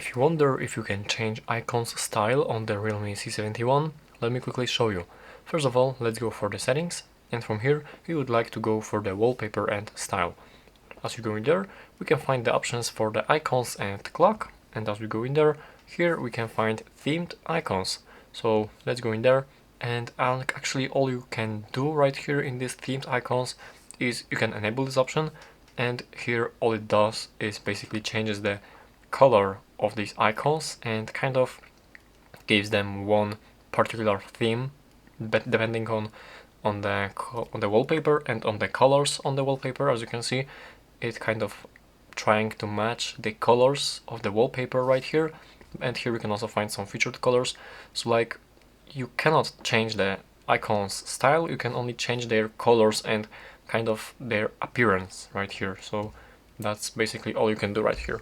If you wonder if you can change icons style on the Realme C71, let me quickly show you. First of all, let's go for the settings, and from here we would like to go for the wallpaper and style. As you go in there, we can find the options for the icons and clock, and as we go in there, here we can find themed icons. So let's go in there, and actually all you can do right here in these themed icons is you can enable this option, and here all it does is basically changes the color of these icons and kind of gives them one particular theme, but depending on the wallpaper and on the colors on the wallpaper. As you can see, it's kind of trying to match the colors of the wallpaper right here, and here we can also find some featured colors. So like, you cannot change the icons style, you can only change their colors and kind of their appearance right here. So that's basically all you can do right here.